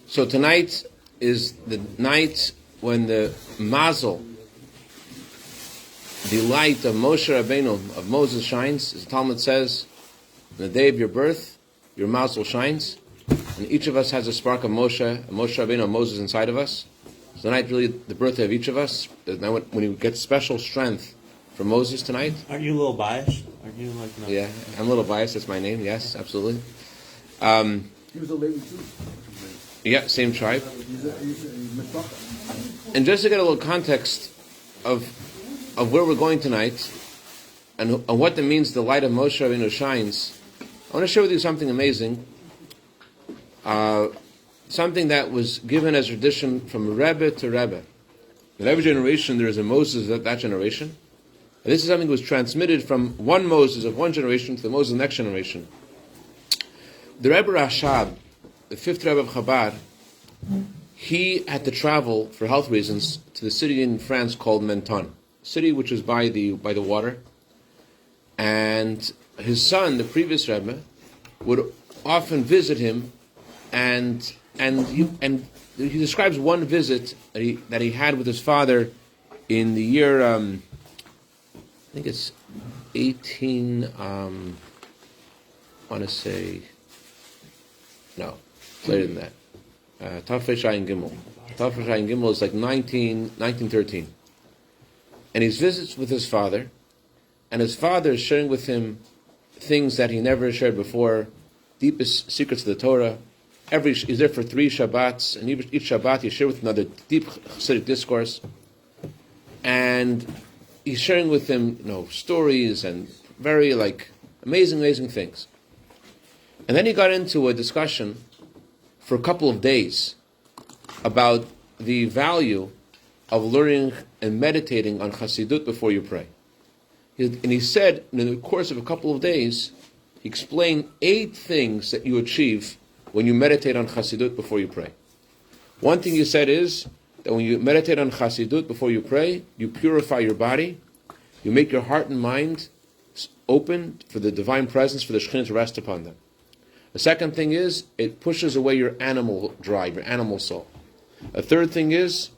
So tonight is the night when the mazel, the light of Moshe Rabbeinu, of Moses shines. As the Talmud says, on the day of your birth, your mazel shines. And each of us has a spark of Moshe Rabbeinu, of Moses inside of us. So tonight really the birthday of each of us. Now when you get special strength from Moses tonight. Aren't you a little biased? Aren't you like no? Yeah, I'm a little biased. That's my name. Yes, absolutely. He was a Levi too. Yeah, same tribe. And just to get a little context of where we're going tonight and what that means the light of Moshe Rabbeinu shines, I want to share with you something amazing. Something that was given as tradition from Rebbe to Rebbe. In every generation there is a Moses of that generation. And this is something that was transmitted from one Moses of one generation to the Moses of the next generation. The Rebbe Cashapp, the fifth Rebbe of Chabad, he had to travel for health reasons to the city in France called Menton, a city which is by the water. And his son, the previous Rebbe, would often visit him, and he describes one visit that he had with his father in the year I think it's 18. I want to say no, it's later than that. Tafresh Ayin Gimel. Tafresh Ayin Gimel is like 1913. And he visits with his father, and his father is sharing with him things that he never shared before, deepest secrets of the Torah. He's there for 3 Shabbats, and each Shabbat he shares with another deep chassidic discourse. And he's sharing with him, stories and very amazing things. And then he got into a discussion for a couple of days about the value of learning and meditating on chassidut before you pray. And he said, in the course of a couple of days, he explained 8 things that you achieve when you meditate on chassidut before you pray. One thing he said is that when you meditate on chassidut before you pray, you purify your body, you make your heart and mind open for the divine presence, for the Shekhinah to rest upon them. The second thing is, it pushes away your animal drive, your animal soul. A third thing is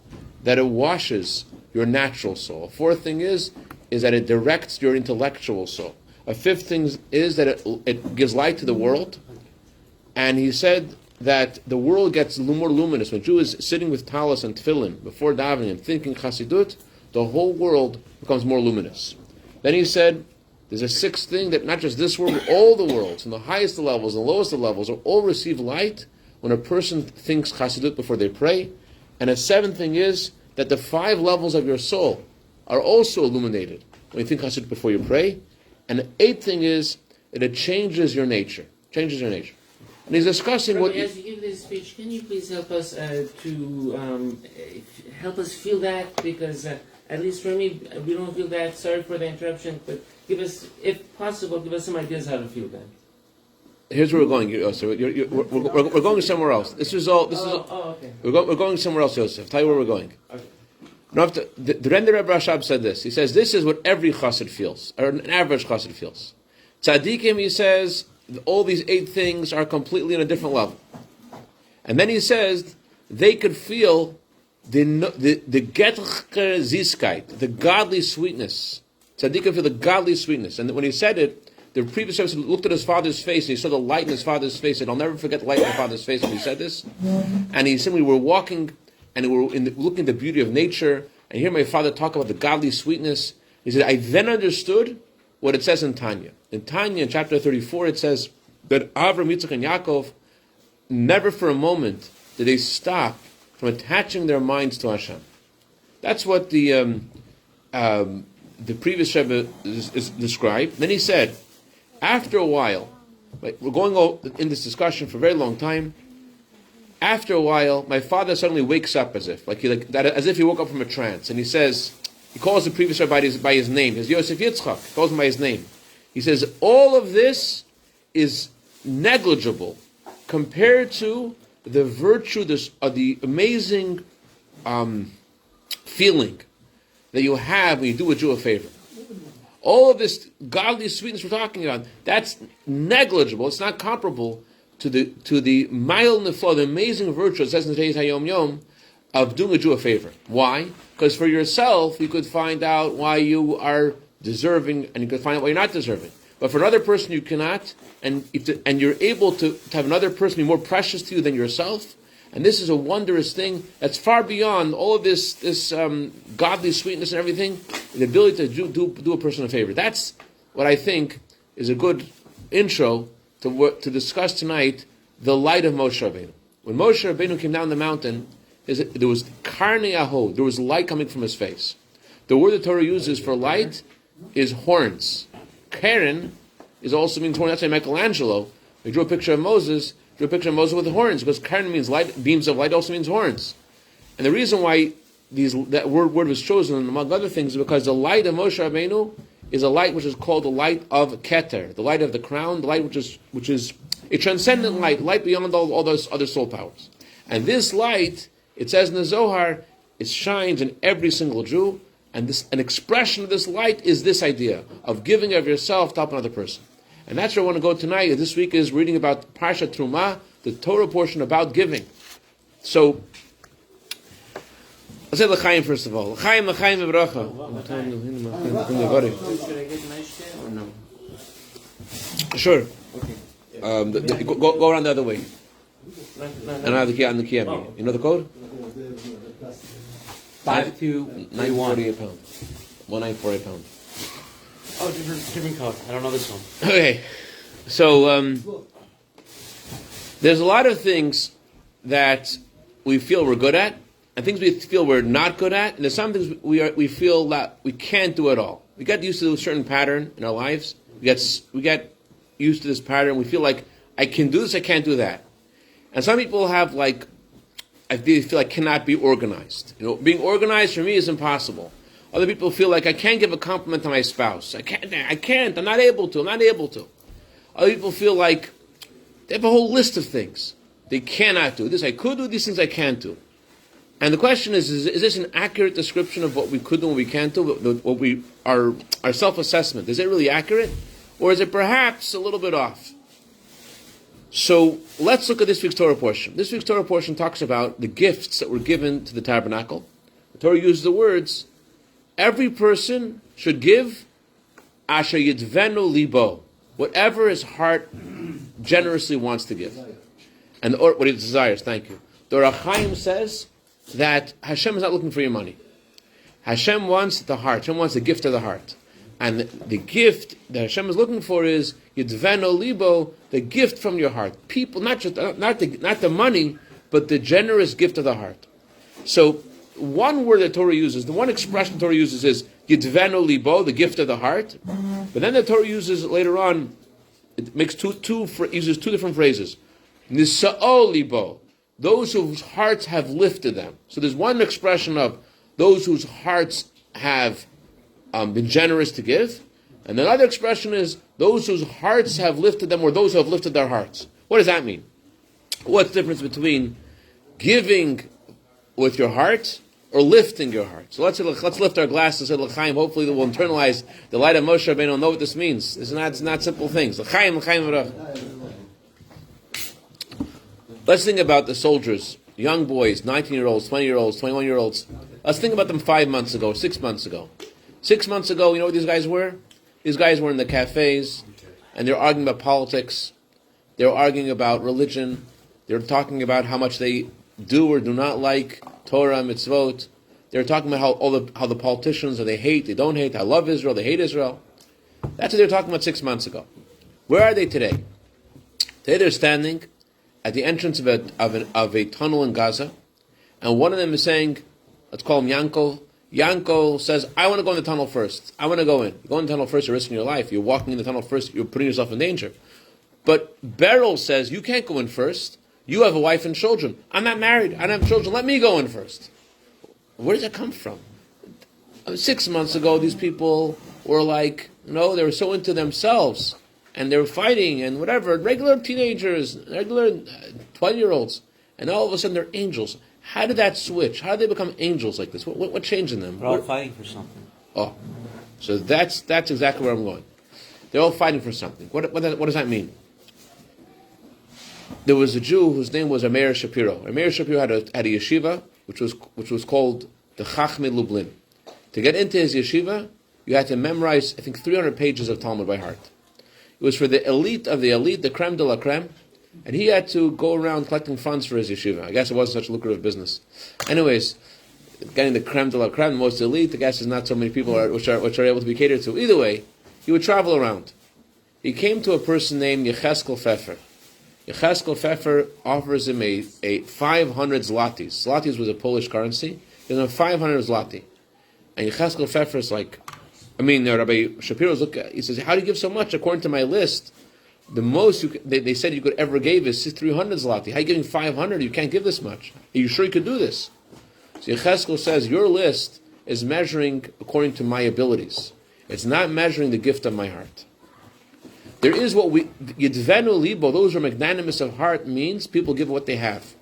that it washes your natural soul. A fourth thing is that it directs your intellectual soul. A fifth thing is that it gives light to the world. And he said that the world gets more luminous. When a Jew is sitting with talis and tefillin before davening and thinking chassidut, the whole world becomes more luminous. Then he said, there's a sixth thing that not just this world, but all the worlds, from the highest of levels and the lowest of levels, all receive light when a person thinks chassidut before they pray. And a seventh thing is that the 5 levels of your soul are also illuminated when you think chassidut before you pray. And the 8th thing is that it changes your nature. And he's discussing Rabbi, as you give this speech, can you please help us help us feel that? Because at least for me, we don't feel that. Sorry for the interruption, but give us, if possible, give us some ideas how to feel that. Here's where we're going, Yosef. We're going somewhere else. Okay. We're going somewhere else, Yosef. I'll tell you where we're going. Okay. The Rebbe Cashapp said this. He says, this is what every chassid feels, or an average chassid feels. Tzaddikim, he says, all these 8 things are completely on a different level. And then he says, they could feel the getcher ziskeit, the godly sweetness. Tzaddikim feel the godly sweetness. And when he said it, the previous service looked at his father's face, and he saw the light in his father's face, and I'll never forget the light in my father's face when he said this. And he said, we were walking, and we were looking at the beauty of nature, and hear my father talk about the godly sweetness. He said, I then understood what it says in Tanya. In Tanya, in chapter 34, it says that Avram, Yitzchak, and Yaakov, never for a moment did they stop from attaching their minds to Hashem. That's what the previous Rebbe is described. Then he said, after a while, we're going in this discussion for a very long time. After a while, my father suddenly wakes up as if he woke up from a trance, and he says, he calls the previous Rebbe by his name. He says, Yosef Yitzchak, he calls him by his name. He says, all of this is negligible compared to the virtue, the amazing feeling that you have when you do a Jew a favor. All of this godly sweetness we're talking about, that's negligible. It's not comparable to the mile nefla, the amazing virtue, it says in today's Hayom Yom, of doing a Jew a favor. Why? Because for yourself, you could find out why you are deserving, and you could find out why you're not deserving. But for another person, you cannot, and you're able to have another person be more precious to you than yourself. And this is a wondrous thing that's far beyond all of this godly sweetness and everything. The ability to do a person a favor. That's what I think is a good intro to discuss tonight the light of Moshe Rabbeinu. When Moshe Rabbeinu came down the mountain, there was karnei aho, there was light coming from his face. The word the Torah uses for light is horns. Karen is also means horn. That's why Michelangelo, he drew a picture of Moses with horns, because Karen means light, beams of light also means horns. And the reason why that word was chosen, among other things, is because the light of Moshe Rabbeinu is a light which is called the light of Keter, the light of the crown, the light which is a transcendent light beyond all those other soul powers. And this light, it says in the Zohar, it shines in every single Jew, and an expression of this light is this idea of giving of yourself to help another person. And that's where I want to go tonight. This week is reading about Parshat Trumah, the Torah portion about giving. So, let's say L'chaim first of all. L'chaim, L'chaim, V'bracha. Should I get nice chair or no? Sure. Okay. Go around the other way. No. And I have the key on the key. Oh. You know the code? 5231. £9.48 a pound. £1948 a pound. Oh, different code. I don't know this one. Okay. So, there's a lot of things that we feel we're good at, and things we feel we're not good at, and there's some things we feel that we can't do at all. We get used to a certain pattern in our lives. We get used to this pattern. We feel like, I can do this, I can't do that. And some people have I feel like cannot be organized. Being organized for me is impossible. Other people feel like I can't give a compliment to my spouse. I can't, I'm not able to. Other people feel like they have a whole list of things they cannot do. This I could do, these things I can't do. And the question is this an accurate description of what we could do and what we can't do? Our self-assessment, is it really accurate? Or is it perhaps a little bit off? So let's look at this week's Torah portion. This week's Torah portion talks about the gifts that were given to the tabernacle. The Torah uses the words, every person should give asher yidvenu libo, whatever his heart generously wants to give. And what he desires, thank you. The Ohr HaChaim says that Hashem is not looking for your money. Hashem wants the heart. Hashem wants the gift of the heart. And the gift that Hashem is looking for is yidvenu libo, the gift from your heart. People, not the money, but the generous gift of the heart. So one word that Torah uses, the one expression Torah uses is yidvenu libo, the gift of the heart. But then the Torah uses later on, it makes uses two different phrases. Nisa'o libo, those whose hearts have lifted them. So there's one expression of those whose hearts have been generous to give, and another expression is those whose hearts have lifted them, or those who have lifted their hearts. What does that mean? What's the difference between giving with your heart or lifting your heart? So let's lift our glasses at L'chaim. Hopefully, that will internalize the light of Moshe Rabbeinu. Will know what this means. It's not simple things. L'chaim, L'chaim. Let's think about the soldiers, young boys, 19-year-olds, 20-year-olds, 21-year-olds. Let's think about them 5 months ago, 6 months ago. 6 months ago, you know what these guys were? These guys were in the cafes, and they're arguing about politics. They're arguing about religion. They're talking about how much they do or do not like Torah, mitzvot. They're talking about how the politicians, they hate, they don't hate, I love Israel, they hate Israel. That's what they were talking about 6 months ago. Where are they today? Today they're standing at the entrance of a tunnel in Gaza, and one of them is saying, let's call him Yanko. Yanko says, I want to go in the tunnel first. I want to go in. You go in the tunnel first, you're risking your life. You're walking in the tunnel first, you're putting yourself in danger. But Beryl says, you can't go in first. You have a wife and children. I'm not married. I don't have children. Let me go in first. Where does that come from? 6 months ago, these people were they were so into themselves. And they were fighting and whatever. Regular teenagers, regular 20-year-olds. And all of a sudden, they're angels. How did that switch? How did they become angels like this? What changed in them? They're all fighting for something. Oh, so that's exactly where I'm going. They're all fighting for something. What does that mean? there was a Jew whose name was Meir Shapiro. Meir Shapiro had a yeshiva which was called the Chachmei Lublin. To get into his yeshiva, you had to memorize, I think, 300 pages of Talmud by heart. It was for the elite of the elite, the creme de la creme, and he had to go around collecting funds for his yeshiva. I guess it wasn't such a lucrative business. Anyways, getting the creme de la creme, the most elite, I guess there's not so many people which are able to be catered to. Either way, he would travel around. He came to a person named Yecheskel Pfeffer. Yecheskel Pfeffer offers him a 500 zlotys. Zlotys was a Polish currency. He gives him 500 zloty. And Yecheskel Pfeffer is like, Rabbi Shapiro's look. He says, "How do you give so much? According to my list, the most they said you could ever give is 300 zloty. How are you giving 500? You can't give this much. Are you sure you could do this?" So Yecheskel says, "Your list is measuring according to my abilities. It's not measuring the gift of my heart. There is what we yidvenu libo. Those who are magnanimous of heart means people give what they have.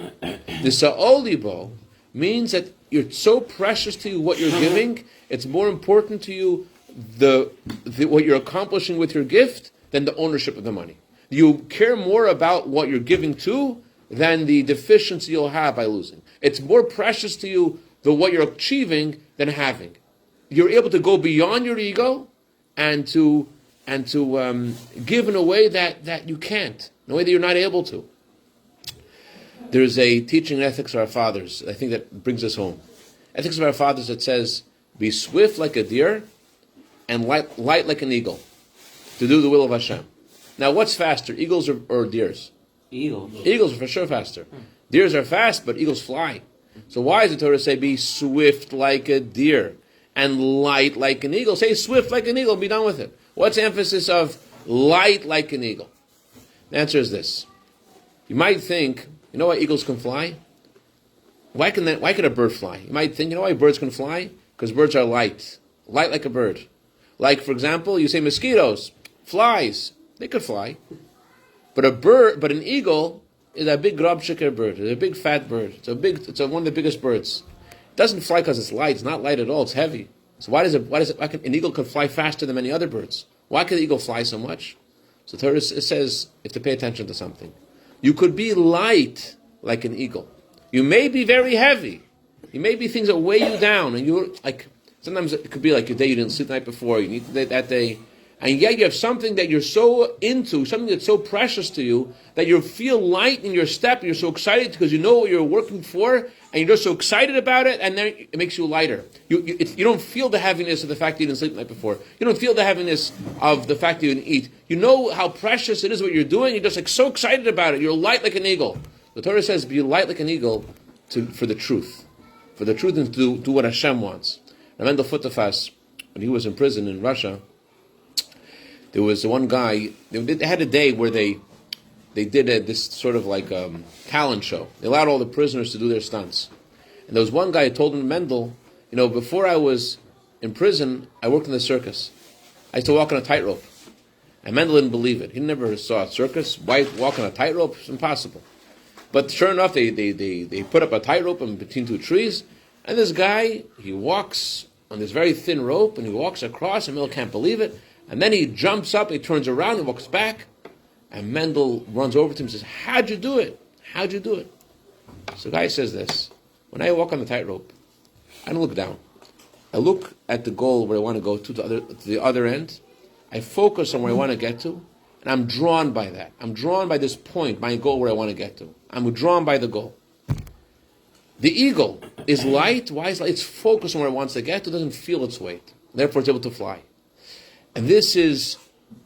The sa'ol libo means that you're so precious to you what you're giving. It's more important to you." What you're accomplishing with your gift than the ownership of the money. You care more about what you're giving to than the deficiency you'll have by losing. It's more precious to you what you're achieving than having. You're able to go beyond your ego and to give in a way that you can't, in a way that you're not able to. There's a teaching in Ethics of Our Fathers, I think that brings us home. Ethics of Our Fathers that says, "Be swift like a deer and light like an eagle, to do the will of Hashem." Now, what's faster, eagles or deers? Eagles. Eagles are for sure faster. Deers are fast, but eagles fly. So why does the Torah say, "Be swift like a deer and light like an eagle"? Say swift like an eagle, be done with it. What's the emphasis of light like an eagle? The answer is this. You might think, you know why eagles can fly? Why can a bird fly? You might think, you know why birds can fly? Because birds are light like a bird. Like, for example, you say mosquitoes, flies, they could fly. But an eagle is a big grobshiker bird. It's a big fat bird. It's one of the biggest birds. It doesn't fly because it's light. It's not light at all. It's heavy. So why can an eagle can fly faster than many other birds? Why can the eagle fly so much? So Torah says you have to pay attention to something. You could be light like an eagle. You may be very heavy. You may be things that weigh you down, and you're like. Sometimes it could be like your day you didn't sleep the night before, you need that day, and yet you have something that you're so into, something that's so precious to you, that you feel light in your step, and you're so excited because you know what you're working for, and you're just so excited about it, and then it makes you lighter. You don't feel the heaviness of the fact that you didn't sleep the night before. You don't feel the heaviness of the fact that you didn't eat. You know how precious it is what you're doing, you're just like so excited about it, you're light like an eagle. The Torah says, be light like an eagle for the truth. For the truth and to do what Hashem wants. Mendel Futafas, when he was in prison in Russia, there was one guy. They had a day where they did this sort of like talent show. They allowed all the prisoners to do their stunts. And there was one guy who told him, Mendel, before I was in prison, I worked in the circus. I used to walk on a tightrope. And Mendel didn't believe it. He never saw a circus. Why walk on a tightrope? It's impossible. But sure enough, they put up a tightrope in between two trees. And this guy, he walks on this very thin rope, and he walks across, and Mendel can't believe it. And then he jumps up, he turns around, he walks back, and Mendel runs over to him and says, "How'd you do it? How'd you do it?" So the guy says this, when I walk on the tightrope, I don't look down. I look at the goal where I want to go to the other end. I focus on where I want to get to, and I'm drawn by that. I'm drawn by this point, my goal where I want to get to. I'm drawn by the goal. The eagle is light. Why is light? It's focused on where it wants to get to. It doesn't feel its weight. Therefore, it's able to fly. And this is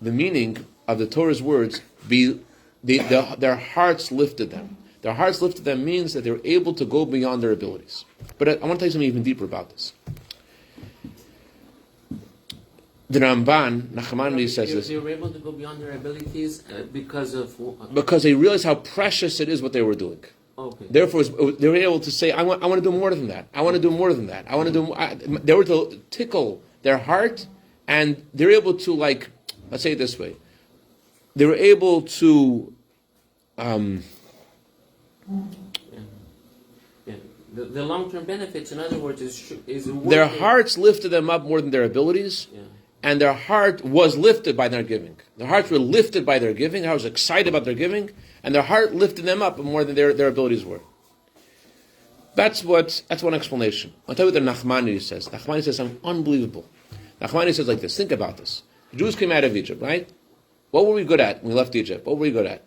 the meaning of the Torah's words. Their hearts lifted them. Their hearts lifted them means that they're able to go beyond their abilities. But I want to tell you something even deeper about this. The Ramban, Nachmanides says this. They were able to go beyond their abilities because they realized how precious it is what they were doing. Okay. Therefore, they were able to say, I want to do more than that. I want to do more than that. I want to do. They were to tickle their heart, and they're able to, like, let's say it this way. They were able to. The long-term benefits, in other words, is their hearts lifted them up more than their abilities, and their heart was lifted by their giving. Their hearts were lifted by their giving. I was excited about their giving, and their heart lifted them up more than their abilities were. That's one explanation. I'll tell you what the Nachmanides says. Nachmanides says something unbelievable. Nachmanides says like this. Think about this. The Jews came out of Egypt, right? What were we good at when we left Egypt? What were we good at?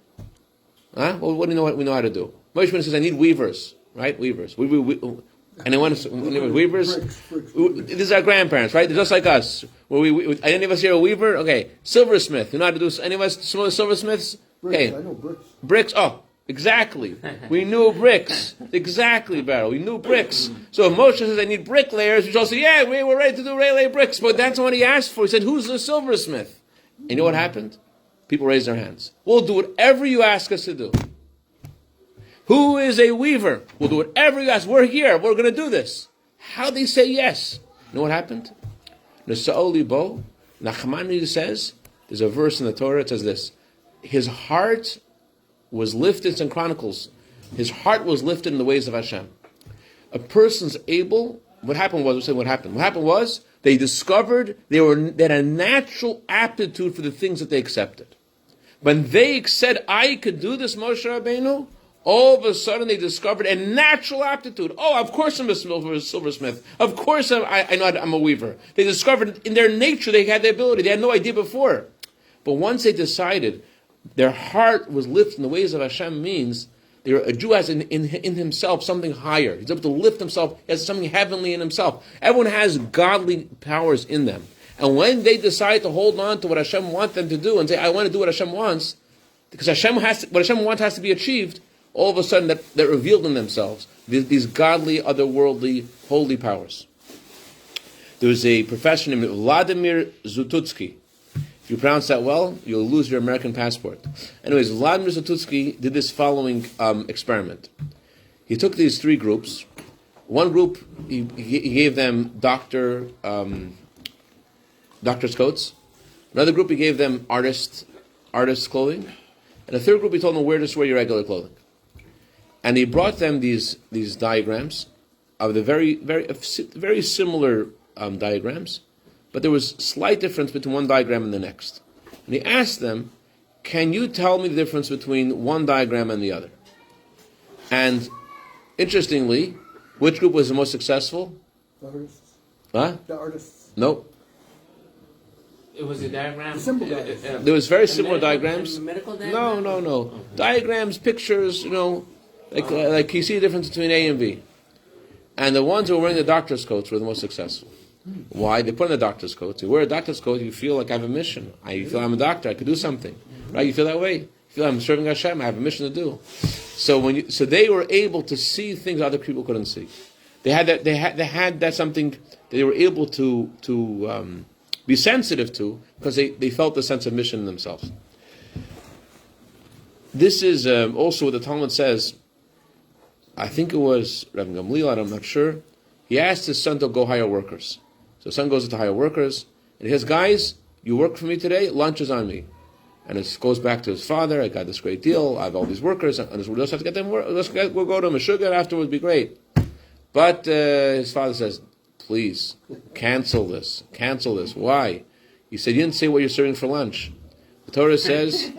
Huh? What do you know? What we know how to do? Moshe Levin says, "I need weavers, right? Weavers. And they want to weavers. Bricks. These are our grandparents, right? They're just like us. Any of us here a weaver? Okay, silversmith. You know how to do? Any of us silversmiths? Bricks, Okay, I know bricks. bricks. Oh, exactly. We knew bricks. Exactly, Barrow. We knew bricks. So if Moshe says, "I need bricklayers," we all say, "Yeah, we're ready to do lay bricks." But that's what he asked for. He said, "Who's the silversmith?" And you know what happened? People raised their hands. We'll do whatever you ask us to do. Who is a weaver? We'll do whatever you ask. We're here. We're going to do this. How they say yes? You know what happened? Nesa'oli bo. Nachmanides says, there's a verse in the Torah. It says this: his heart was lifted. It's in Chronicles. His heart was lifted in the ways of Hashem. A person's able. What happened was. What happened? What happened was they discovered they had a natural aptitude for the things that they accepted. When they said, "I could do this," Moshe Rabbeinu, all of a sudden they discovered a natural aptitude. Oh, of course I'm a silversmith. Of course I know I'm a weaver. They discovered in their nature they had the ability. They had no idea before. But once they decided, their heart was lifted in the ways of Hashem means a Jew has in himself something higher. He's able to lift himself. He has something heavenly in himself. Everyone has godly powers in them. And when they decide to hold on to what Hashem wants them to do and say, "I want to do what Hashem wants," because what Hashem wants has to be achieved, all of a sudden they're revealed in themselves, these godly, otherworldly, holy powers. There was a professor named Vladimir Zututsky. If you pronounce that well, you'll lose your American passport. Anyways, Vladimir Zututsky did this following experiment. He took these three groups. One group, he gave them doctor's coats. Another group, he gave them artist clothing. And a third group, he told them, just wear your regular clothing. And he brought them these diagrams of the very similar diagrams, but there was slight difference between one diagram and the next. And he asked them, "Can you tell me the difference between one diagram and the other?" And interestingly, which group was the most successful? The artists. Huh? The artists. No. It was a diagram. Simple diagrams. There was very similar diagrams. Medical diagram? No. Diagrams, pictures, like you see the difference between A and B. And the ones who were wearing the doctor's coats were the most successful. Why? They put on the doctor's coats. You wear a doctor's coat, you feel like I have a mission. I feel I'm a doctor, I could do something. Right? You feel that way. You feel I'm serving Hashem, I have a mission to do. So they were able to see things other people couldn't see. They had that something that they were able to be sensitive to because they felt the sense of mission in themselves. This is also what the Talmud says. I think it was Rabbi Gamliel, I'm not sure. He asked his son to go hire workers. So his son goes to hire workers, and he says, "Guys, you work for me today, lunch is on me." And it goes back to his father, "I got this great deal, I have all these workers, and we'll just have to get them work. We'll go to Meshuggah afterwards, be great." But his father says, "Please, cancel this. Why?" He said, "You didn't say what you're serving for lunch. The Torah says,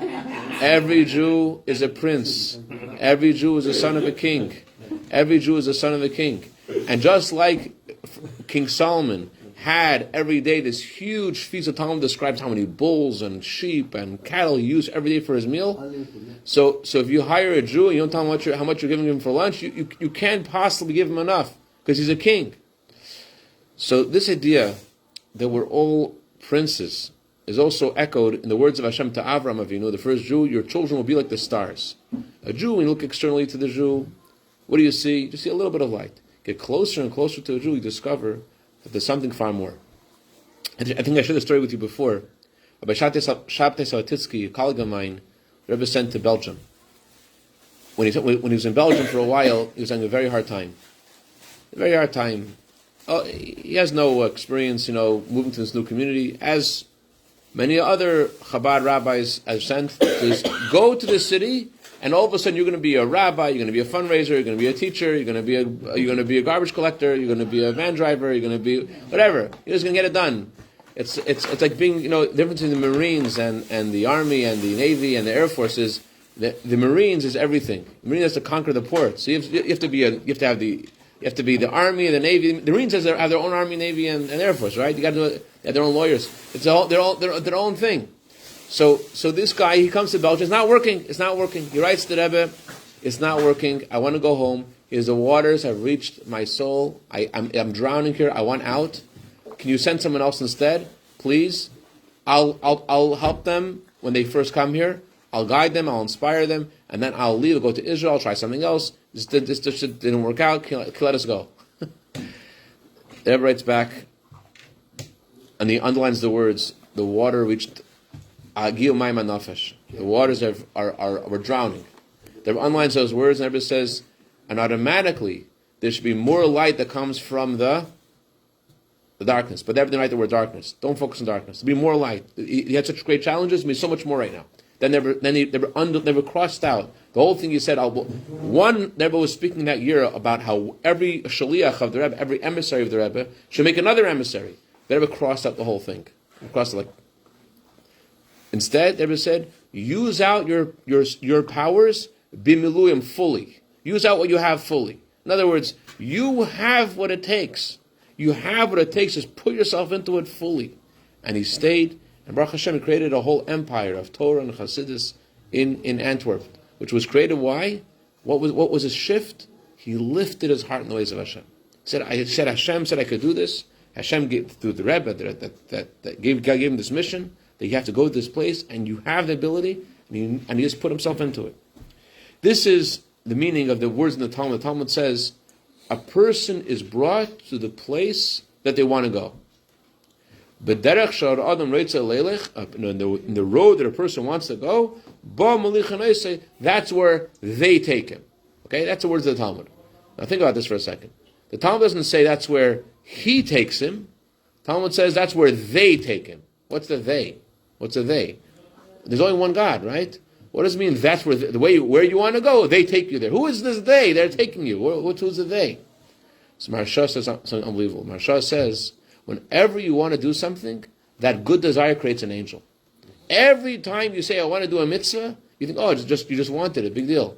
every Jew is a prince. Every Jew is a son of a king. Every Jew is a son of a king. And just like King Solomon had every day this huge feast, the Talmud describes how many bulls and sheep and cattle he used every day for his meal. So if you hire a Jew and you don't tell him how much you're giving him for lunch, you can't possibly give him enough because he's a king." So this idea that we're all princes is also echoed in the words of Hashem to Avram Avinu, the first Jew: "Your children will be like the stars." A Jew, when you look externally to the Jew, what do you see? You see a little bit of light. Get closer and closer to a Jew, you discover that there's something far more. I think I shared the story with you before. Rabbi Shabtai Savatitsky, a colleague of mine, Rebbe sent to Belgium. When he was in Belgium for a while, he was having a very hard time. He has no experience, moving to this new community. As many other Chabad rabbis have sent, is go to the city, and all of a sudden you're going to be a rabbi, you're going to be a fundraiser, you're going to be a teacher, you're going to be a garbage collector, you're going to be a van driver, you're going to be whatever. You're just going to get it done. It's like being, the difference between the Marines and the Army and the Navy and the Air Force is the Marines is everything. The Marine has to conquer the ports. So you have to be the Army, the Navy. The Marines have their own Army, Navy, and Air Force, right? You got to do it. They have their own lawyers. It's their own thing. So this guy, he comes to Belgium. It's not working. It's not working. He writes to Rebbe, it's not working. I want to go home. The waters have reached my soul. I'm drowning here. I want out. Can you send someone else instead, please? I'll help them when they first come here. I'll guide them. I'll inspire them, and then I'll leave. I'll go to Israel. I'll try something else. This didn't work out. Let us go. The Rebbe writes back, and he underlines the words: the water reached Agil Maim Nafesh. The waters were drowning. The Rebbe underlines those words, and the Rebbe says, and automatically there should be more light that comes from the darkness. But they didn't write the word darkness. Don't focus on darkness. There'll be more light. He had such great challenges. There'll be so much more right now. Then they were crossed out. The whole thing you said. One Rebbe was speaking that year about how every shaliach of the Rebbe, every emissary of the Rebbe, should make another emissary. The Rebbe crossed out the whole thing. Instead, the Rebbe said, use out your powers bimiluyim fully. Use out what you have fully. In other words, you have what it takes. You have what it takes. Just put yourself into it fully. And he stayed. And Baruch Hashem created a whole empire of Torah and chassidus in Antwerp, which was created. Why? What was his shift? He lifted his heart in the ways of Hashem. Hashem said I could do this. Hashem gave through the Rebbe that God gave him this mission that you have to go to this place, and you have the ability, and he just put himself into it. This is the meaning of the words in the Talmud. The Talmud says, a person is brought to the place that they want to go. In the road that a person wants to go, that's where they take him. Okay, that's the words of the Talmud. Now think about this for a second. The Talmud doesn't say that's where he takes him. The Talmud says that's where they take him. What's the they? What's the they? There's only one God, right? What does it mean? That's where where you want to go, they take you there. Who is this they? They're taking you. Who's the they? So Maharsha says something unbelievable. Maharsha says, whenever you want to do something, that good desire creates an angel. Every time you say, I want to do a mitzvah, you think, you just wanted it, big deal.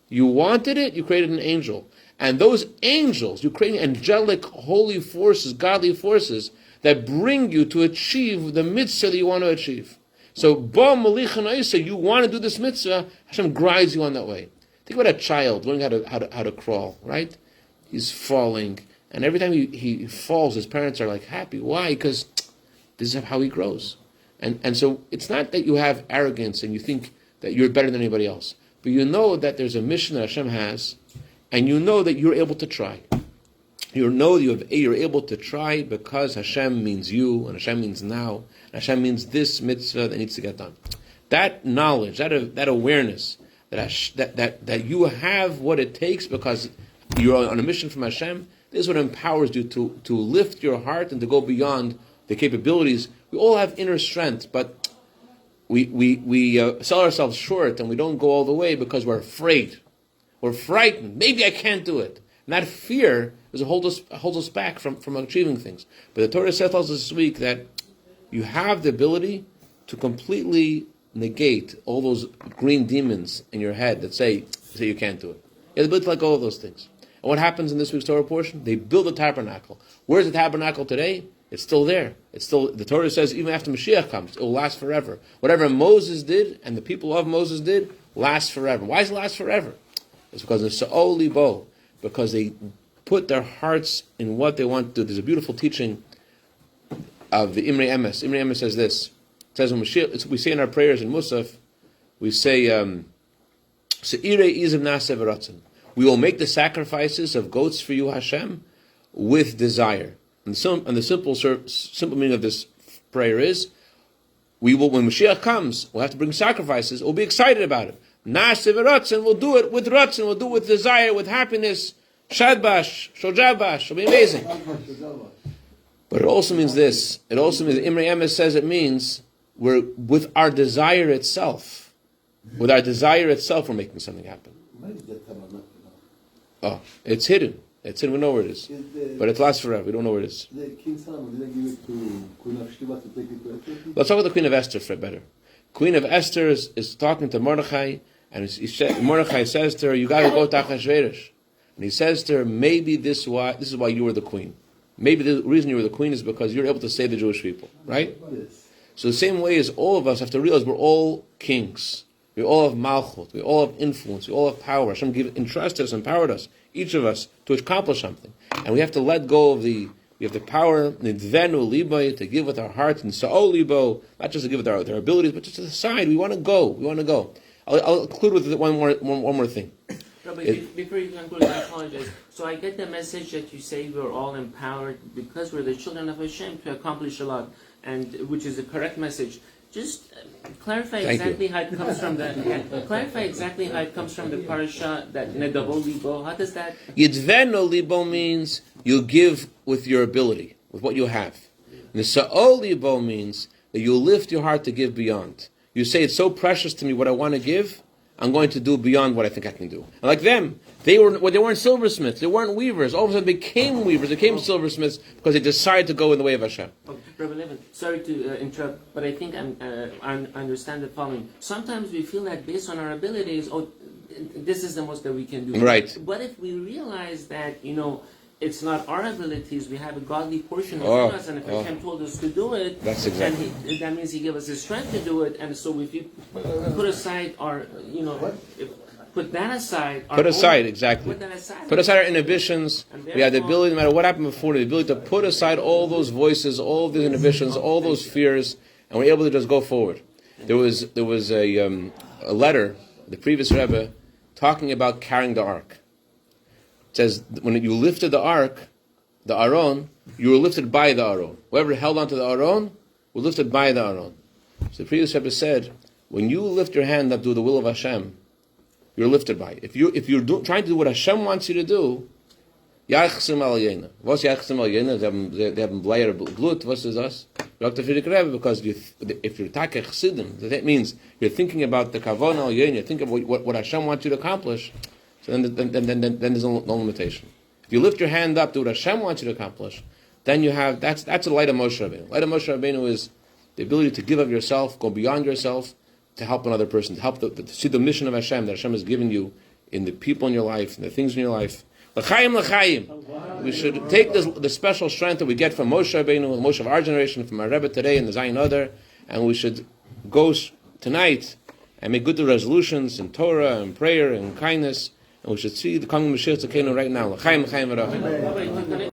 You wanted it, you created an angel. And those angels, you create angelic, holy forces, godly forces, that bring you to achieve the mitzvah that you want to achieve. So, you want to do this mitzvah, Hashem guides you on that way. Think about a child learning how to crawl, right? He's falling, and every time he falls, his parents are like happy. Why? Because this is how he grows. And so it's not that you have arrogance and you think that you're better than anybody else, but you know that there's a mission that Hashem has, and you know that you're able to try. You know you're able to try because Hashem means you, and Hashem means now, and Hashem means this mitzvah that needs to get done. That knowledge, that awareness that you have what it takes because you're on a mission from Hashem, this is what empowers you to lift your heart and to go beyond the capabilities. We all have inner strength, but we sell ourselves short and we don't go all the way because we're afraid. We're frightened. Maybe I can't do it. And that fear is holds us back from achieving things. But the Torah tells us this week that you have the ability to completely negate all those green demons in your head that say you can't do it. You have the ability to let go of those things. And what happens in this week's Torah portion? They build a tabernacle. Where's the tabernacle today? It's still there. It's still, the Torah says even after Mashiach comes, it will last forever. Whatever Moses did and the people of Moses did lasts forever. Why does it last forever? It's because of Sa'ol Libo, because they put their hearts in what they want to do. There's a beautiful teaching of the Imrei Emes. Imrei Emes says this. It says when Mashiach, we say in our prayers in Musaf, we say, Se'irei izav naseh v'ratzon. We will make the sacrifices of goats for you, Hashem, with desire. And the simple meaning of this prayer is, we will, when Mashiach comes, we'll have to bring sacrifices. We'll be excited about it. Naseh v'ratzon, we'll do it with ratzon, we'll do it with desire, with happiness. Shadbash, shojabash, it'll be amazing. But it also means this. It also means, Imrei Emes says it means, we're with our desire itself. With our desire itself, we're making something happen. Oh, it's hidden. It's in, we know where it is. But it lasts forever. We don't know where it is. The King Solomon, did they give it to Queen of Sheba to take it to Ethiopia? Let's talk about the Queen of Esther for better. Queen of Esther is talking to Mordechai, and Mordechai says to her, "You got to go to Achashverosh." And he says to her, "Maybe this is why you were the queen. Maybe the reason you were the queen is because you're able to save the Jewish people, right?" Yes. So the same way as all of us have to realize we're all kings. We all have malchut. We all have influence. We all have power. Hashem entrusted us, empowered us, each of us, to accomplish something. And we have to let go of we have the power, nidvenu libo, to give with our hearts, and sa'ol libo, not just to give with our abilities, but just to decide, we want to go. We want to go. I'll conclude with one more thing. Rabbi, before you conclude, I apologize. So I get the message that you say we're all empowered because we're the children of Hashem to accomplish a lot, and which is the correct message. Just clarify exactly how it comes from the parasha that nedavo libo. How does that? Yidvenu libo means you give with your ability, with what you have. Nisa'ol libo means that you lift your heart to give beyond. You say, it's so precious to me what I want to give, I'm going to do beyond what I think I can do. And like them, they weren't silversmiths, they weren't weavers. All of a sudden they became weavers, they became silversmiths because they decided to go in the way of Hashem. Rabbi Levin, sorry to interrupt, but I think I understand the following. Sometimes we feel that based on our abilities, this is the most that we can do. Right. What if we realize that, it's not our abilities, we have a godly portion within us, and if Hashem told us to do it, that's exactly. then that means He gave us the strength to do it, and so if you put aside our, put that aside. Exactly. Put aside our inhibitions. We have the ability, no matter what happened before, the ability to put aside all those voices, all these inhibitions, all those fears, and we're able to just go forward. There was a letter, the previous Rebbe, talking about carrying the ark. It says, when you lifted the ark, the Aron, you were lifted by the Aron. Whoever held onto the Aron was lifted by the Aron. So the previous Rebbe said, when you lift your hand up to do the will of Hashem, you're lifted by it. If you're trying to do what Hashem wants you to do, Yachsim al Yena. Was Yachsim al Yena? They have bleier blut. Was is us? Because if you're takeh chassidim, that means you're thinking about the kavon al Yena. You're thinking of what Hashem wants you to accomplish. So then there's no limitation. If you lift your hand up to what Hashem wants you to accomplish, then you have that's the light of Moshe Rabbeinu. Light of Moshe Rabbeinu is the ability to give of yourself, go beyond yourself, to help another person, to help to see the mission of Hashem that Hashem has given you in the people in your life, in the things in your life. L'chaim, l'chaim. We should take the special strength that we get from Moshe Rabbeinu, Moshe of our generation, from our Rebbe today and the Zion Other, and we should go tonight and make good the resolutions in Torah and prayer and kindness, and we should see the coming Mashiach Tzidkeinu right now. L'chaim, l'chaim, v'rachim.